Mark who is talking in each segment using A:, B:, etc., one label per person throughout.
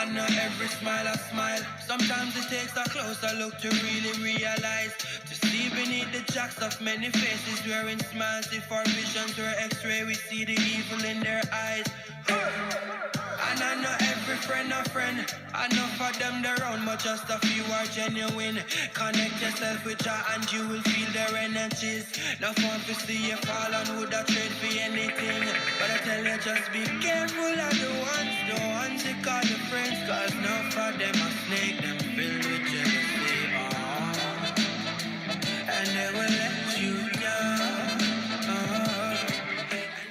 A: And not every smile I smile. Sometimes it takes a closer look to really realize. To see beneath the jacks of many faces wearing smiles. If our visions were x-ray, we see the evil in their eyes. And I know every friend a friend. Enough of them they're own, but just a few are genuine. Connect yourself with Jah and you will feel their energies. No fun to see you fall and would have trade for anything. But I tell you, just be careful of the ones you call your friends. Cause enough of them are snake, them filled with jealousy. And they will let you down.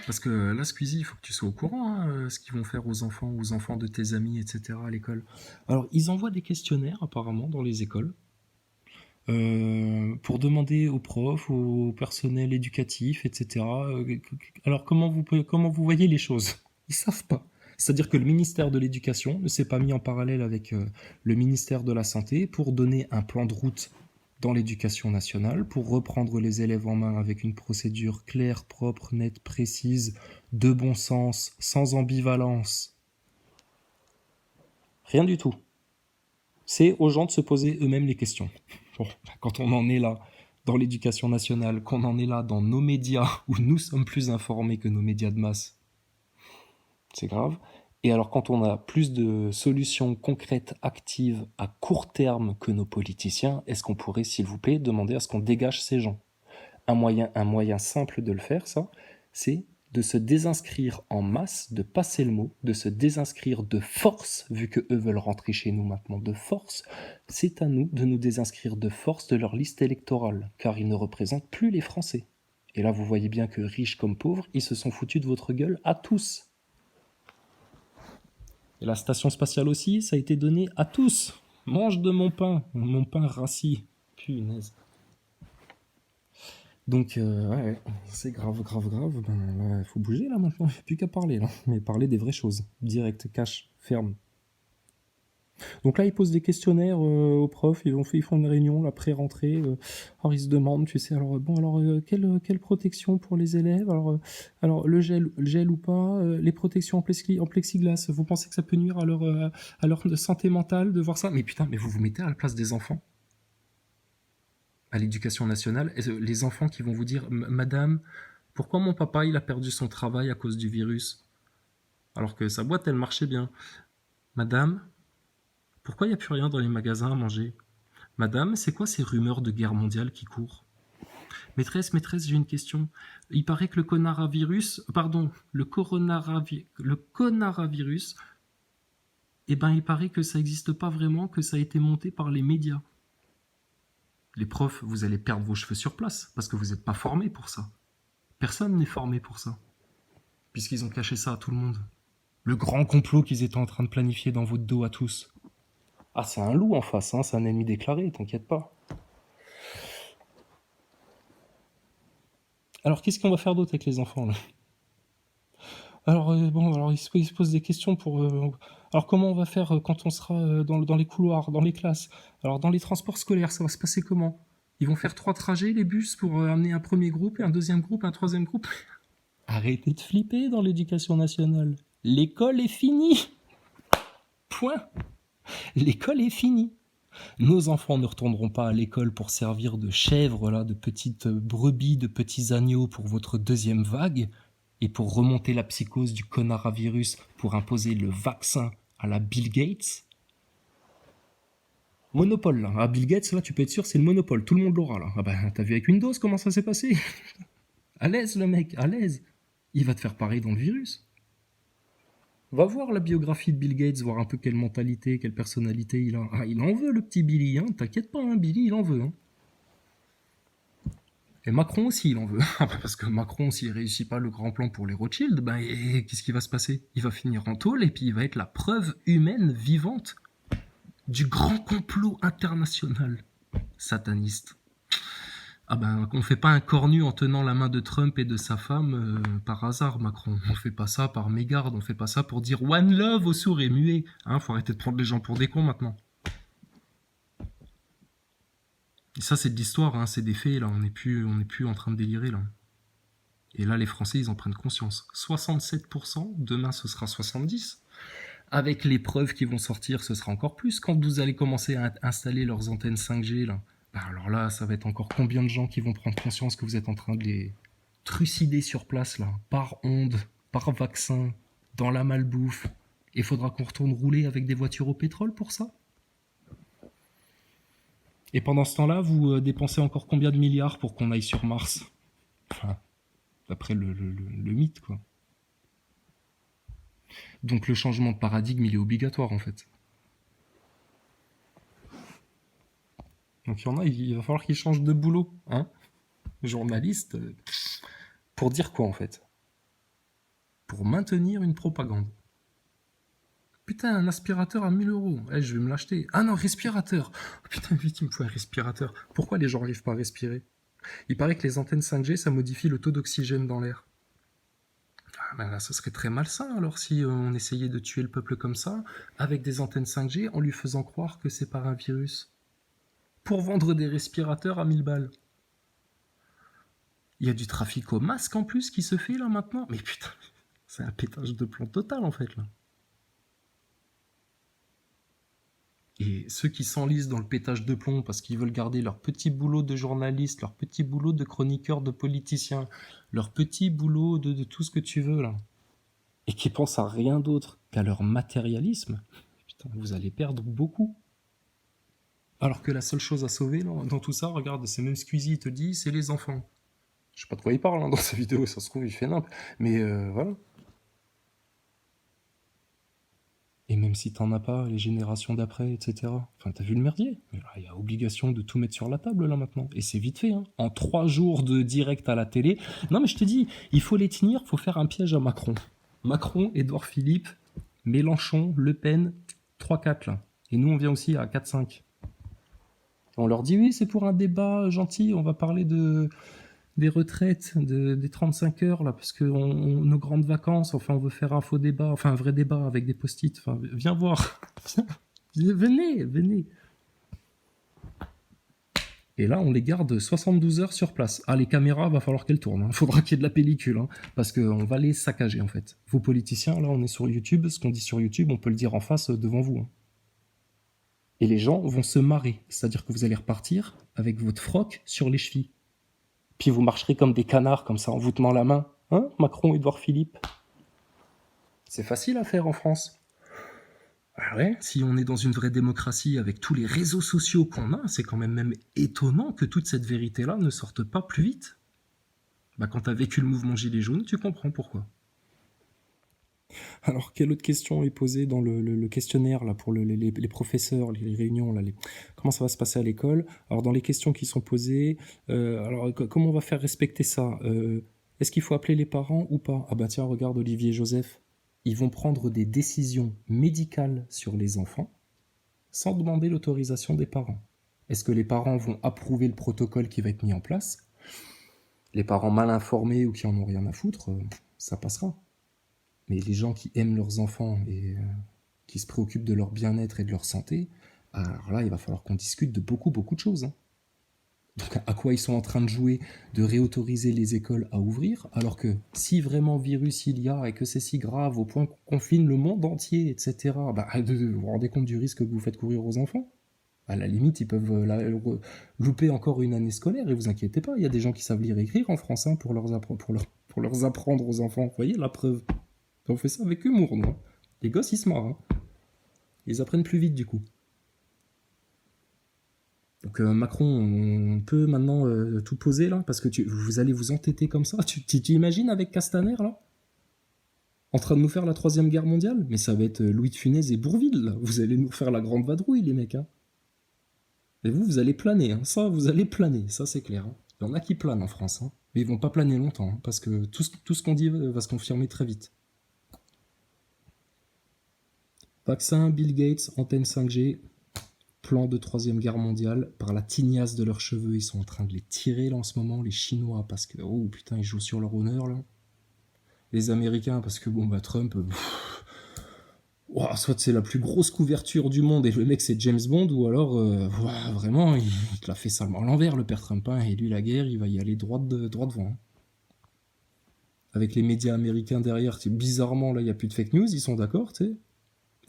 B: Parce que là, Squeezie, il faut que tu sois au courant, hein, ce qu'ils vont faire aux enfants de tes amis, etc. à l'école. Alors, ils envoient des questionnaires, apparemment, dans les écoles, pour demander aux profs, au personnel éducatif, etc. Alors, comment vous voyez les choses? Ils savent pas. C'est-à-dire que le ministère de l'Éducation ne s'est pas mis en parallèle avec le ministère de la Santé pour donner un plan de route dans l'éducation nationale, pour reprendre les élèves en main avec une procédure claire, propre, nette, précise, de bon sens, sans ambivalence. Rien du tout. C'est aux gens de se poser eux-mêmes les questions. Bon, quand on en est là dans l'éducation nationale, qu'on en est là dans nos médias, où nous sommes plus informés que nos médias de masse, c'est grave. Et alors quand on a plus de solutions concrètes, actives, à court terme que nos politiciens, est-ce qu'on pourrait, s'il vous plaît, demander à ce qu'on dégage ces gens? Un moyen simple de le faire, ça, c'est de se désinscrire en masse, de passer le mot, de se désinscrire de force, vu que eux veulent rentrer chez nous maintenant de force. C'est à nous de nous désinscrire de force de leur liste électorale, car ils ne représentent plus les Français. Et là, vous voyez bien que riches comme pauvres, ils se sont foutus de votre gueule à tous. Et la station spatiale aussi, ça a été donné à tous. Mange de mon pain rassis. Punaise. Donc, ouais, c'est grave. Ben, là, il faut bouger, là, maintenant. Il n'y a plus qu'à parler, là. Mais parler des vraies choses. Direct, cash, ferme. Donc là, ils posent des questionnaires aux profs. Ils font une réunion, la pré-rentrée. Alors, ils se demandent, tu sais, quelle protection pour les élèves? Alors le gel ou pas? Les protections en plexiglas. Vous pensez que ça peut nuire à leur santé mentale de voir ça? Mais putain, mais vous vous mettez à la place des enfants? À l'éducation nationale, les enfants qui vont vous dire, Madame, pourquoi mon papa il a perdu son travail à cause du virus? Alors que sa boîte, elle marchait bien. Madame, pourquoi il n'y a plus rien dans les magasins à manger? Madame, c'est quoi ces rumeurs de guerre mondiale qui courent? Maîtresse, j'ai une question. Il paraît que le coronavirus, il paraît que ça n'existe pas vraiment, que ça a été monté par les médias. Les profs, vous allez perdre vos cheveux sur place, parce que vous n'êtes pas formés pour ça. Personne n'est formé pour ça, puisqu'ils ont caché ça à tout le monde. Le grand complot qu'ils étaient en train de planifier dans votre dos à tous. Ah, c'est un loup en face, hein, c'est un ennemi déclaré, t'inquiète pas. Alors, qu'est-ce qu'on va faire d'autre avec les enfants, là? Alors, ils se posent des questions pour... alors, comment on va faire quand on sera dans les couloirs, dans les classes? Alors, dans les transports scolaires, ça va se passer comment? Ils vont faire 3 trajets, les bus, pour amener un premier groupe, un deuxième groupe, un troisième groupe? Arrêtez de flipper dans l'éducation nationale. L'école est finie. Point. L'école est finie. Nos enfants ne retourneront pas à l'école pour servir de chèvres, là, de petites brebis, de petits agneaux pour votre deuxième vague, et pour remonter la psychose du coronavirus pour imposer le vaccin à la Bill Gates. Monopole, là. À Bill Gates, là, tu peux être sûr, c'est le monopole. Tout le monde l'aura, là. Ah ben, t'as vu avec Windows comment ça s'est passé? À l'aise, le mec, à l'aise. Il va te faire pareil dans le virus. Va voir la biographie de Bill Gates, voir un peu quelle mentalité, quelle personnalité il a. Ah, il en veut, le petit Billy, hein. T'inquiète pas, hein, Billy, il en veut, hein. Et Macron aussi, il en veut. Parce que Macron, s'il réussit pas le grand plan pour les Rothschild, ben, qu'est-ce qui va se passer? Il va finir en tôle et puis il va être la preuve humaine vivante du grand complot international sataniste. Ah ben, qu'on fait pas un cornu en tenant la main de Trump et de sa femme par hasard, Macron. On fait pas ça par mégarde, on fait pas ça pour dire One Love aux sourds et muets. Hein, faut arrêter de prendre les gens pour des cons maintenant. Et ça, c'est de l'histoire, hein, c'est des faits, là. On n'est plus en train de délirer, là. Et là, les Français, ils en prennent conscience. 67%, demain, ce sera 70%. Avec les preuves qui vont sortir, ce sera encore plus. Quand vous allez commencer à installer leurs antennes 5G, là, bah alors là, ça va être encore combien de gens qui vont prendre conscience que vous êtes en train de les trucider sur place, là, par onde, par vaccin, dans la malbouffe. Et faudra qu'on retourne rouler avec des voitures au pétrole pour ça? Et pendant ce temps-là, vous dépensez encore combien de milliards pour qu'on aille sur Mars? Enfin, d'après le mythe, quoi. Donc le changement de paradigme, il est obligatoire, en fait. Donc il y en a, il va falloir qu'ils changent de boulot, hein, journaliste, pour dire quoi, en fait? Pour maintenir une propagande. Putain, un aspirateur à 1000 euros. Eh, je vais me l'acheter. Ah non, respirateur. Oh, putain, vite, il me faut un respirateur. Pourquoi les gens n'arrivent pas à respirer? Il paraît que les antennes 5G, ça modifie le taux d'oxygène dans l'air. Ah ben là, ce serait très malsain alors si on essayait de tuer le peuple comme ça, avec des antennes 5G, en lui faisant croire que c'est par un virus. Pour vendre des respirateurs à 1000 balles. Il y a du trafic au masque en plus qui se fait là maintenant. Mais putain, c'est un pétage de plomb total en fait là. Et ceux qui s'enlisent dans le pétage de plomb parce qu'ils veulent garder leur petit boulot de journaliste, leur petit boulot de chroniqueur, de politicien, leur petit boulot de tout ce que tu veux là, et qui pensent à rien d'autre qu'à leur matérialisme, putain, vous allez perdre beaucoup. Alors que la seule chose à sauver là, dans tout ça, regarde, c'est même Squeezie, il te dit, c'est les enfants. Je sais pas de quoi il parle hein, dans sa vidéo, ça se trouve, il fait nimp. Mais voilà. Et même si t'en as pas, les générations d'après, etc. Enfin, t'as vu le merdier? Mais là, il y a obligation de tout mettre sur la table, là, maintenant. Et c'est vite fait, hein. En 3 jours de direct à la télé. Non, mais je te dis, il faut les tenir, faut faire un piège à Macron. Macron, Édouard Philippe, Mélenchon, Le Pen, 3-4, là. Et nous, on vient aussi à 4-5. On leur dit, oui, c'est pour un débat gentil, on va parler des retraites, des 35 heures, là, parce que nos grandes vacances, enfin, on veut faire un faux débat, enfin, un vrai débat avec des post-it. Enfin, viens voir. Venez. Et là, on les garde 72 heures sur place. Ah, les caméras, va falloir qu'elles tournent. Il faudra qu'il y ait de la pellicule, hein, parce qu'on va les saccager, en fait. Vous, politiciens, là, on est sur YouTube. Ce qu'on dit sur YouTube, on peut le dire en face devant vous. Hein. Et les gens vont se marrer. C'est-à-dire que vous allez repartir avec votre froc sur les chevilles. Puis vous marcherez comme des canards, comme ça, en vous tenant la main. Hein, Macron, Édouard Philippe? C'est facile à faire en France. Ah ouais, si on est dans une vraie démocratie avec tous les réseaux sociaux qu'on a, c'est quand même étonnant que toute cette vérité-là ne sorte pas plus vite. Bah, quand t'as vécu le mouvement Gilets jaunes, tu comprends pourquoi. Alors, quelle autre question est posée dans le questionnaire là, pour les professeurs, les réunions là, comment ça va se passer à l'école? Alors, dans les questions qui sont posées, alors comment on va faire respecter ça? Est-ce qu'il faut appeler les parents ou pas? Ah bah tiens, regarde Olivier et Joseph, ils vont prendre des décisions médicales sur les enfants sans demander l'autorisation des parents. Est-ce que les parents vont approuver le protocole qui va être mis en place? Les parents mal informés ou qui en ont rien à foutre, ça passera. Mais les gens qui aiment leurs enfants et qui se préoccupent de leur bien-être et de leur santé, alors là, il va falloir qu'on discute de beaucoup de choses. Hein. Donc à quoi ils sont en train de jouer, de réautoriser les écoles à ouvrir, alors que si vraiment virus il y a et que c'est si grave au point qu'on confine le monde entier, etc., bah, vous vous rendez compte du risque que vous faites courir aux enfants? À la limite, ils peuvent louper encore une année scolaire, et vous inquiétez pas, il y a des gens qui savent lire et écrire en France hein, pour leur apprendre aux enfants. Vous voyez, la preuve. On fait ça avec humour, non? Les gosses, ils se marrent. Hein. Ils apprennent plus vite, du coup. Donc Macron, on peut maintenant tout poser, là, parce que vous allez vous entêter comme ça. Tu imagines avec Castaner, là? En train de nous faire la 3e guerre mondiale? Mais ça va être Louis de Funès et Bourvil, là. Vous allez nous faire la grande vadrouille, les mecs. Hein. Et vous allez planer. Hein. Ça, vous allez planer. Ça, c'est clair. Hein. Il y en a qui planent en France. Hein. Mais ils vont pas planer longtemps, hein, parce que tout ce qu'on dit va se confirmer très vite. Vaccin, Bill Gates, antenne 5G, plan de 3e guerre mondiale. Par la tignasse de leurs cheveux, ils sont en train de les tirer là en ce moment, les Chinois, parce que, oh putain, ils jouent sur leur honneur là. Les Américains, parce que bon, bah Trump, soit c'est la plus grosse couverture du monde et le mec c'est James Bond, ou alors, vraiment, il te l'a fait salement à l'envers le père Trump, hein, et lui la guerre, il va y aller droit devant. Hein. Avec les médias américains derrière, bizarrement là, il n'y a plus de fake news, ils sont d'accord, tu sais.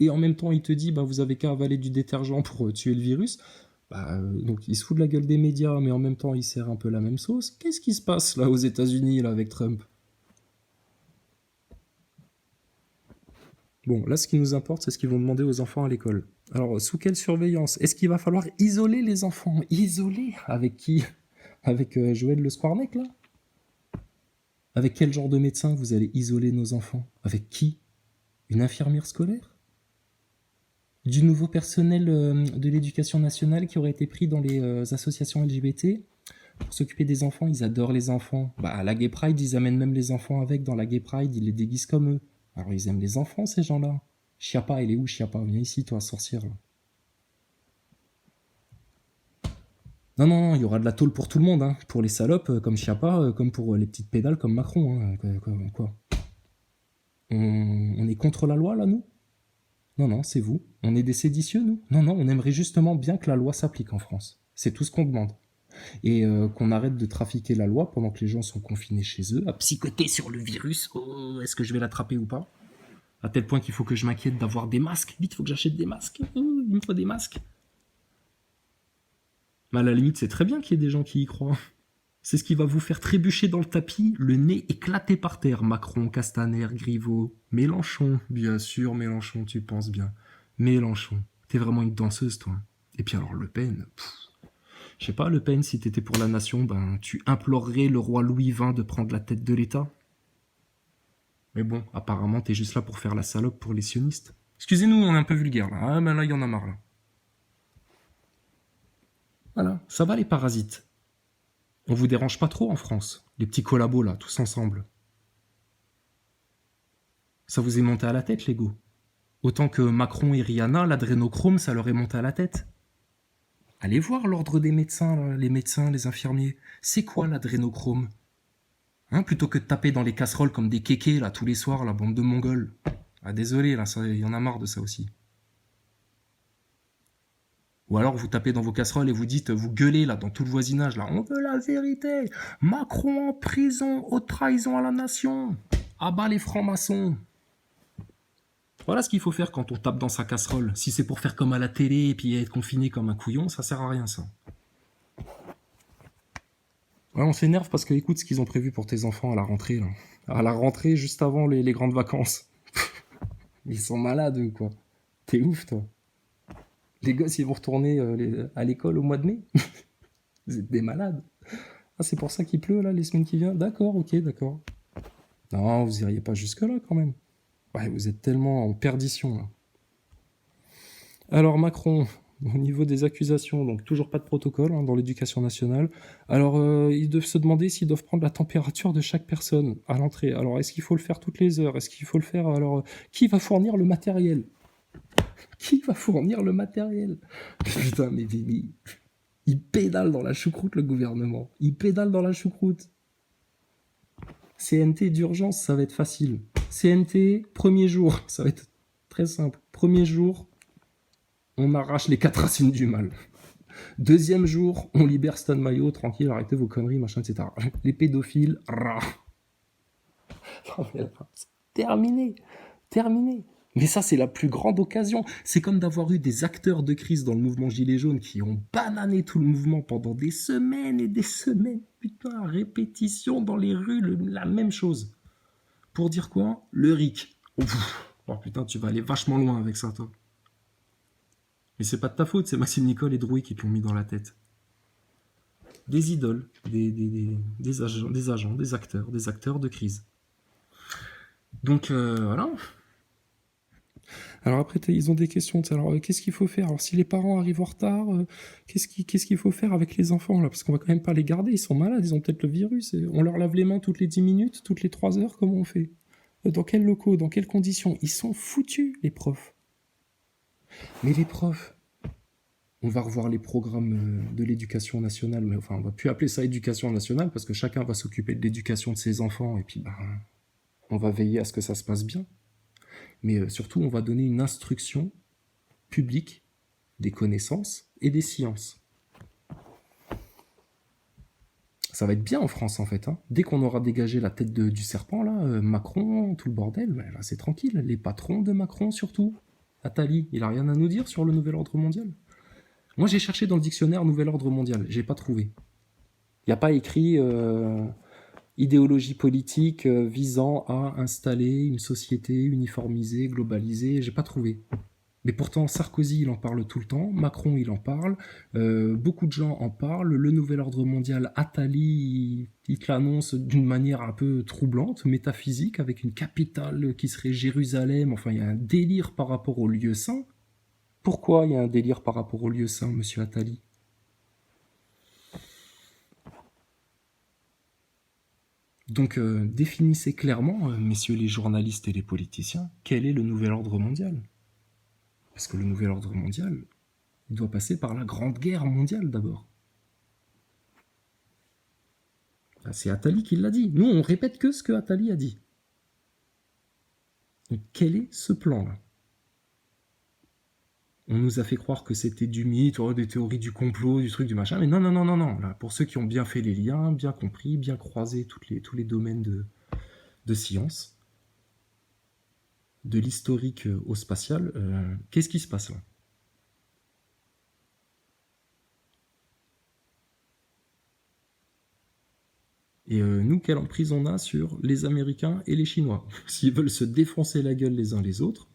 B: et en même temps il te dit bah vous avez qu'à avaler du détergent pour tuer le virus, donc il se fout de la gueule des médias, mais en même temps il sert un peu la même sauce. Qu'est-ce qui se passe là aux États-Unis là avec Trump? Bon, là ce qui nous importe, c'est ce qu'ils vont demander aux enfants à l'école. Alors sous quelle surveillance? Est-ce qu'il va falloir isoler les enfants? Isoler? Avec qui? Avec Joël Le Squarnec là? Avec quel genre de médecin vous allez isoler nos enfants? Avec qui? Une infirmière scolaire? Du nouveau personnel de l'éducation nationale qui aurait été pris dans les associations LGBT pour s'occuper des enfants? Ils adorent les enfants. À la Gay Pride, ils amènent même les enfants avec dans la Gay Pride, ils les déguisent comme eux. Alors ils aiment les enfants, ces gens-là. Chiappa, elle est où, Chiappa? Viens ici, toi, sorcière, là. Non, non, non, il y aura de la tôle pour tout le monde, hein. Pour les salopes comme Chiappa, comme pour les petites pédales comme Macron, hein. Quoi on est contre la loi, là, nous? Non, non, c'est vous. On est des séditieux, nous? Non, non, on aimerait justement bien que la loi s'applique en France. C'est tout ce qu'on demande. Et qu'on arrête de trafiquer la loi pendant que les gens sont confinés chez eux, à psychoter sur le virus. Oh, est-ce que je vais l'attraper ou pas? À tel point qu'il faut que je m'inquiète d'avoir des masques. Vite, il faut que j'achète des masques. Oh, il me faut des masques. Mais à la limite, c'est très bien qu'il y ait des gens qui y croient. C'est ce qui va vous faire trébucher dans le tapis, le nez éclaté par terre. Macron, Castaner, Griveaux, Mélenchon. Bien sûr, Mélenchon, tu penses bien. Mélenchon, t'es vraiment une danseuse, toi. Et puis alors, Le Pen, je sais pas, Le Pen, si t'étais pour la nation, tu implorerais le roi Louis XX de prendre la tête de l'État. Mais bon, apparemment, t'es juste là pour faire la salope pour les sionistes. Excusez-nous, on est un peu vulgaire, là. Ah, mais là, il y en a marre, là. Voilà, ça va les parasites. On vous dérange pas trop en France, les petits collabos là, tous ensemble. Ça vous est monté à la tête, les go. Autant que Macron et Rihanna, l'adrénochrome, ça leur est monté à la tête. Allez voir l'ordre des médecins, là, les médecins, les infirmiers. C'est quoi l'adrénochrome? Plutôt que de taper dans les casseroles comme des kékés là tous les soirs, la bande de mongols. Ah désolé, là, il y en a marre de ça aussi. Ou alors vous tapez dans vos casseroles et vous dites, vous gueulez là dans tout le voisinage là, on veut la vérité. Macron en prison, haute trahison à la nation. À bas les francs-maçons. Voilà ce qu'il faut faire quand on tape dans sa casserole. Si c'est pour faire comme à la télé et puis être confiné comme un couillon, ça sert à rien ça. Ouais, on s'énerve parce que écoute ce qu'ils ont prévu pour tes enfants à la rentrée là. À la rentrée juste avant les grandes vacances. Ils sont malades eux quoi. T'es ouf toi. Les gosses, ils vont retourner à l'école au mois de mai. Vous êtes des malades. Ah, c'est pour ça qu'il pleut, là, les semaines qui viennent? D'accord, ok, d'accord. Non, vous iriez pas jusque-là, quand même. Ouais, vous êtes tellement en perdition, là. Alors, Macron, au niveau des accusations, donc toujours pas de protocole dans l'éducation nationale. Alors, ils doivent se demander s'ils doivent prendre la température de chaque personne à l'entrée. Alors, est-ce qu'il faut le faire toutes les heures? Est-ce qu'il faut le faire... Alors, qui va fournir le matériel? Qui va fournir le matériel? Putain, mais il pédale dans la choucroute, le gouvernement. Il pédale dans la choucroute. CNT d'urgence, ça va être facile. CNT, premier jour, ça va être très simple. Premier jour, on arrache les 4 racines du mal. Deuxième jour, on libère Stan Mayo, tranquille, arrêtez vos conneries, machin, etc. Les pédophiles, terminé. Mais ça, c'est la plus grande occasion. C'est comme d'avoir eu des acteurs de crise dans le mouvement Gilets jaunes qui ont banané tout le mouvement pendant des semaines et des semaines. Putain, répétition dans les rues, la même chose. Pour dire quoi? Le RIC. Oh putain, tu vas aller vachement loin avec ça, toi. Mais c'est pas de ta faute, c'est Maxime Nicole et Drouet qui te l'ont mis dans la tête. Des idoles, des agents, des acteurs de crise. Donc, voilà. Alors après, ils ont des questions. Alors, qu'est-ce qu'il faut faire? Alors, si les parents arrivent en retard, qu'est-ce qu'il faut faire avec les enfants là? Parce qu'on va quand même pas les garder. Ils sont malades, ils ont peut-être le virus. On leur lave les mains toutes les 10 minutes, toutes les 3 heures. Comment on fait? Dans quels locaux? Dans quelles conditions? Ils sont foutus, les profs. Mais les profs, on va revoir les programmes de l'éducation nationale. Mais enfin, on va plus appeler ça éducation nationale parce que chacun va s'occuper de l'éducation de ses enfants. Et puis, on va veiller à ce que ça se passe bien. Mais surtout, on va donner une instruction publique des connaissances et des sciences. Ça va être bien en France, en fait. Dès qu'on aura dégagé la tête du serpent, là, Macron, tout le bordel, là, c'est tranquille. Les patrons de Macron, surtout. Attali, il a rien à nous dire sur le nouvel ordre mondial? Moi, j'ai cherché dans le dictionnaire nouvel ordre mondial, j'ai pas trouvé. Il n'y a pas écrit idéologie politique visant à installer une société uniformisée, globalisée, j'ai pas trouvé. Mais pourtant, Sarkozy, il en parle tout le temps, Macron, il en parle, beaucoup de gens en parlent, le nouvel ordre mondial, Attali, il te l'annonce d'une manière un peu troublante, métaphysique, avec une capitale qui serait Jérusalem, enfin, il y a un délire par rapport au lieu saint. Pourquoi il y a un délire par rapport au lieu saint, monsieur Attali? Donc, définissez clairement, messieurs les journalistes et les politiciens, quel est le nouvel ordre mondial? Parce que le nouvel ordre mondial, il doit passer par la Grande Guerre mondiale d'abord. C'est Attali qui l'a dit. Nous, on répète que ce que Attali a dit. Donc, quel est ce plan-là? On nous a fait croire que c'était du mythe, des théories du complot, du truc, du machin. Mais non, non, non, non, non. Là, pour ceux qui ont bien fait les liens, bien compris, bien croisé tous les domaines de science, de l'historique au spatial, qu'est-ce qui se passe là? Et nous, quelle emprise on a sur les Américains et les Chinois? S'ils veulent se défoncer la gueule les uns les autres,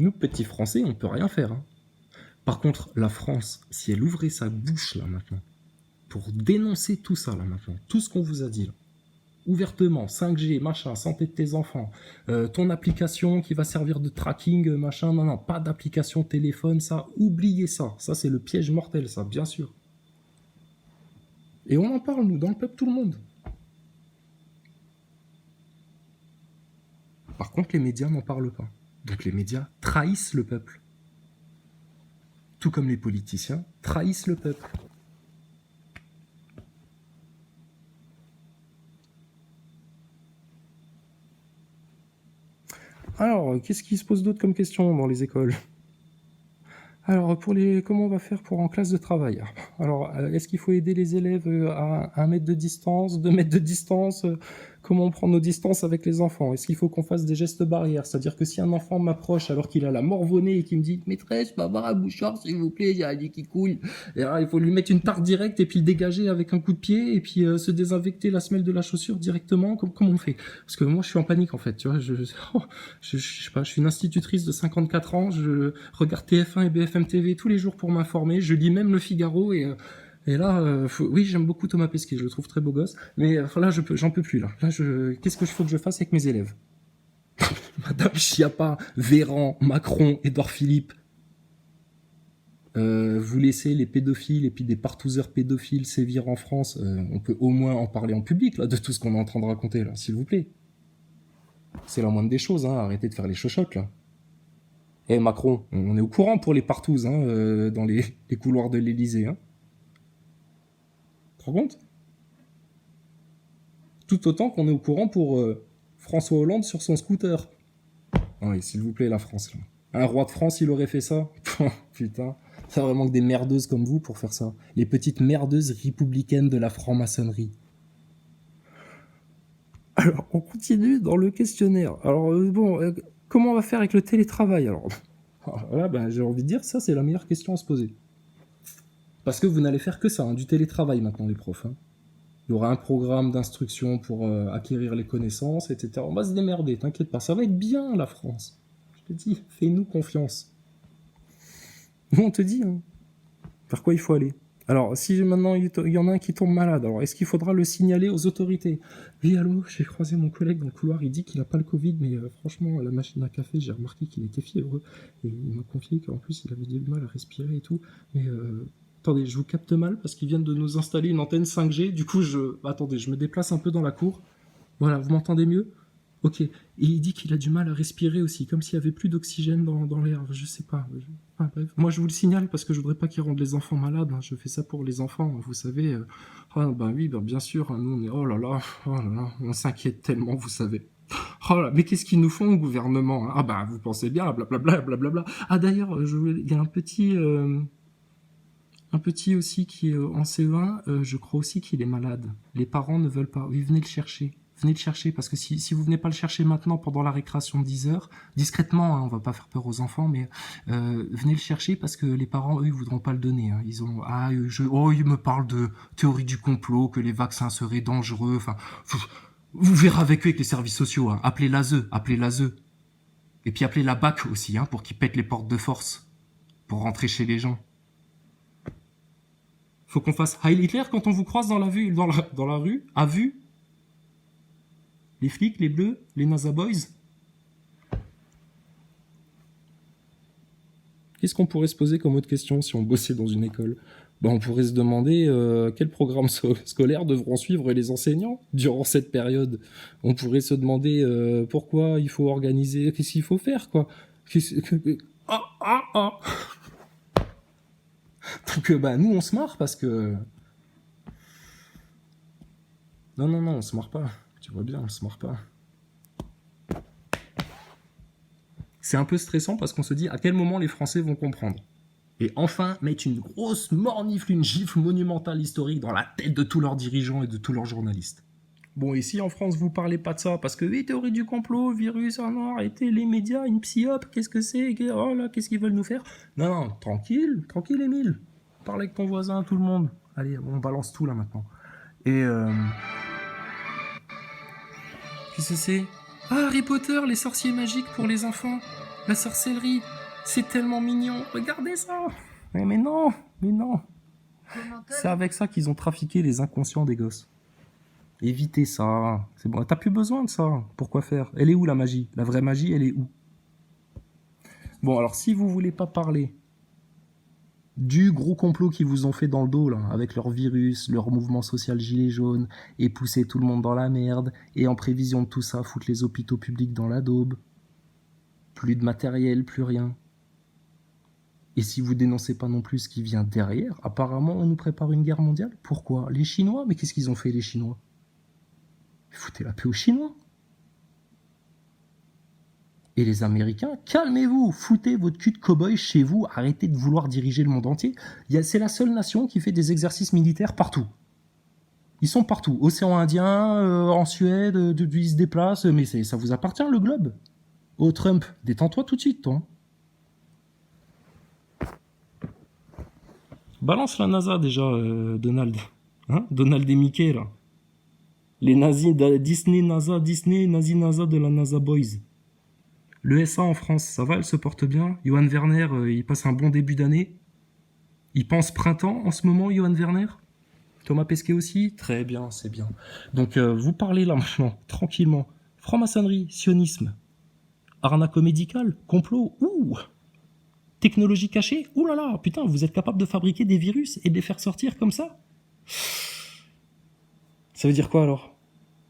B: nous, petits Français, on peut rien faire. Hein. Par contre, la France, si elle ouvrait sa bouche là maintenant, pour dénoncer tout ça là maintenant, tout ce qu'on vous a dit là, ouvertement, 5G, machin, santé de tes enfants, ton application qui va servir de tracking, machin, non, non, pas d'application téléphone, ça, oubliez ça. Ça, c'est le piège mortel, ça, bien sûr. Et on en parle, nous, dans le peuple, tout le monde. Par contre, les médias n'en parlent pas. Donc les médias trahissent le peuple. Tout comme les politiciens trahissent le peuple. Alors, qu'est-ce qui se pose d'autre comme question dans les écoles? Alors, comment on va faire en classe de travail? Alors, est-ce qu'il faut aider les élèves à 1 mètre de distance, 2 mètres de distance? Comment on prend nos distances avec les enfants? Est-ce qu'il faut qu'on fasse des gestes barrières? C'est-à-dire que si un enfant m'approche alors qu'il a la morve-au-nez et qu'il me dit « Maîtresse, je peux avoir un bouchard, s'il vous plaît, j'ai un nez qui couille », et alors, il faut lui mettre une tarte directe et puis le dégager avec un coup de pied et puis se désinfecter la semelle de la chaussure directement. Comment on fait? Parce que moi, je suis en panique, en fait. Tu vois, je sais pas, je suis une institutrice de 54 ans, je regarde TF1 et BFM TV tous les jours pour m'informer, je lis même Le Figaro et là, oui, j'aime beaucoup Thomas Pesquet, je le trouve très beau gosse, mais là, j'en peux plus, là. Qu'est-ce que je faut que je fasse avec mes élèves? Madame Chiappa, Véran, Macron, Édouard Philippe, vous laissez les pédophiles et puis des partouzeurs pédophiles sévir en France, on peut au moins en parler en public, là, de tout ce qu'on est en train de raconter, là, s'il vous plaît. C'est la moindre des choses, hein, arrêtez de faire les chochottes, là. Eh Macron, on est au courant pour les partouzes, hein, dans les couloirs de l'Élysée, hein. Tu te rends compte? Tout autant qu'on est au courant pour François Hollande sur son scooter. Oui, s'il vous plaît, la France, là. Un roi de France, il aurait fait ça? Putain, c'est vraiment que des merdeuses comme vous pour faire ça. Les petites merdeuses républicaines de la franc-maçonnerie. Alors, on continue dans le questionnaire. Alors, comment on va faire avec le télétravail? Alors, là, ben, j'ai envie de dire, ça, c'est la meilleure question à se poser. Parce que vous n'allez faire que ça, hein, du télétravail maintenant, les profs. Hein. Il y aura un programme d'instruction pour acquérir les connaissances, etc. On va se démerder, t'inquiète pas. Ça va être bien, la France. Je te dis, fais-nous confiance. Nous, on te dit, hein, vers quoi il faut aller. Alors, si maintenant il y en a un qui tombe malade, alors est-ce qu'il faudra le signaler aux autorités? Oui, allô, j'ai croisé mon collègue dans le couloir, il dit qu'il n'a pas le Covid, mais franchement, à la machine à café, j'ai remarqué qu'il était fiévreux. Et il m'a confié qu'en plus, il avait du mal à respirer et tout. Mais attendez, je vous capte mal parce qu'ils viennent de nous installer une antenne 5G. Du coup, attendez, je me déplace un peu dans la cour. Voilà, vous m'entendez mieux? Ok. Et il dit qu'il a du mal à respirer aussi, comme s'il y avait plus d'oxygène dans l'air. Je sais pas. Enfin, bref. Moi, je vous le signale parce que je voudrais pas qu'ils rendent les enfants malades. Hein. Je fais ça pour les enfants, vous savez. Ah, oui, bien sûr. Hein, nous, on est. Oh là là, on s'inquiète tellement, vous savez. Oh là, mais qu'est-ce qu'ils nous font au gouvernement? Hein? Ah bah, vous pensez bien, blablabla, blablabla. Ah d'ailleurs, il y a un petit aussi qui est en CE1. Je crois aussi qu'il est malade. Les parents ne veulent pas. Oui, venez le chercher. Venez le chercher, parce que si vous venez pas le chercher maintenant pendant la récréation de 10 heures, discrètement, hein, on va pas faire peur aux enfants, mais venez le chercher parce que les parents, eux, ils voudront pas le donner. Hein. Ils ont ils me parlent de théorie du complot, que les vaccins seraient dangereux. Enfin, vous verrez avec eux, avec les services sociaux. Hein. Appelez l'ASE. Et puis appelez la BAC aussi, hein, pour qu'ils pètent les portes de force, pour rentrer chez les gens. Faut qu'on fasse Heil Hitler quand on vous croise dans la rue, à vue. Les flics, les bleus, les NASA Boys. Qu'est-ce qu'on pourrait se poser comme autre question si on bossait dans une école ? On pourrait se demander quel programme scolaire devront suivre les enseignants durant cette période. On pourrait se demander pourquoi il faut organiser, qu'est-ce qu'il faut faire, quoi. Donc nous on se marre parce que... Non, on se marre pas. Tu vois bien, on se marre pas. C'est un peu stressant parce qu'on se dit à quel moment les Français vont comprendre. Et enfin, mettre une grosse mornifle, une gifle monumentale historique dans la tête de tous leurs dirigeants et de tous leurs journalistes. Bon, ici en France, vous parlez pas de ça, parce que oui, théorie du complot, virus, arrêtez les médias, une psyop, qu'est-ce que c'est ? Oh là, qu'est-ce qu'ils veulent nous faire ? Non, tranquille, Émile. Parle avec ton voisin, tout le monde. Allez, on balance tout là maintenant. Et qu'est-ce que c'est ? Ah, Harry Potter, les sorciers magiques pour les enfants. La sorcellerie, c'est tellement mignon. Regardez ça. Mais non. C'est avec ça qu'ils ont trafiqué les inconscients des gosses. Évitez ça. C'est bon, t'as plus besoin de ça. Pourquoi faire ? Elle est où la magie ? La vraie magie, elle est où ? Bon, alors si vous voulez pas parler du gros complot qu'ils vous ont fait dans le dos, là, avec leur virus, leur mouvement social gilet jaune, et pousser tout le monde dans la merde, et en prévision de tout ça, foutre les hôpitaux publics dans la daube. Plus de matériel, plus rien. Et si vous dénoncez pas non plus ce qui vient derrière, apparemment on nous prépare une guerre mondiale. Pourquoi ? Les Chinois ? Mais qu'est-ce qu'ils ont fait les Chinois ? Foutez la paix aux Chinois. Et les Américains, calmez-vous, foutez votre cul de cow-boy chez vous, arrêtez de vouloir diriger le monde entier. C'est la seule nation qui fait des exercices militaires partout. Ils sont partout, océan Indien, en Suède, ils se déplacent, mais ça vous appartient le globe. Oh Trump, détends-toi tout de suite, toi. Balance la NASA déjà, Donald. Hein, Donald et Mickey, là. Les nazis de Disney, NASA de la NASA Boys. Le SA en France, ça va, elle se porte bien. Johan Werner, il passe un bon début d'année. Il pense printemps en ce moment, Johan Werner. Thomas Pesquet aussi. Très bien, c'est bien. Donc, vous parlez là maintenant, tranquillement. Franc-maçonnerie, sionisme, arnaco-médical, complot, technologie cachée, là là, putain, vous êtes capable de fabriquer des virus et de les faire sortir comme ça ? Ça veut dire quoi alors ?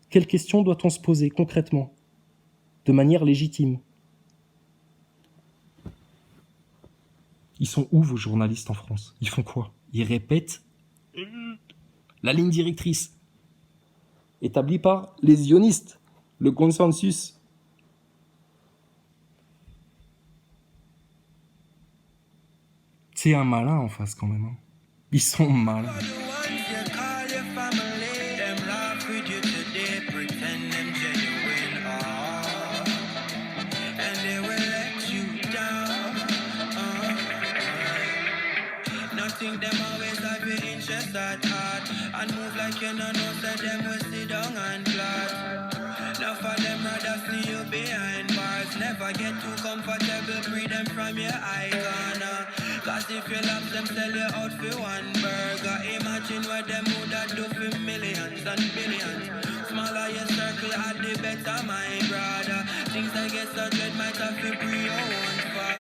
B: Quelles questions doit-on se poser concrètement ? De manière légitime ? Ils sont où vos journalistes en France ? Ils font quoi ? Ils répètent la ligne directrice établie par les sionistes, le consensus. C'est un malin en face quand même. Hein. Ils sont malins.
A: Them always have your interest at heart and move like you know that them will sit down and plot. Now for them rather see you behind bars. Never get too comfortable, free them from your icon. Cause if you love them, sell you out for one burger. Imagine what them would do for millions and billions. Smaller your circle, had the better, my brother. Things I get so dread might have to pre-owned.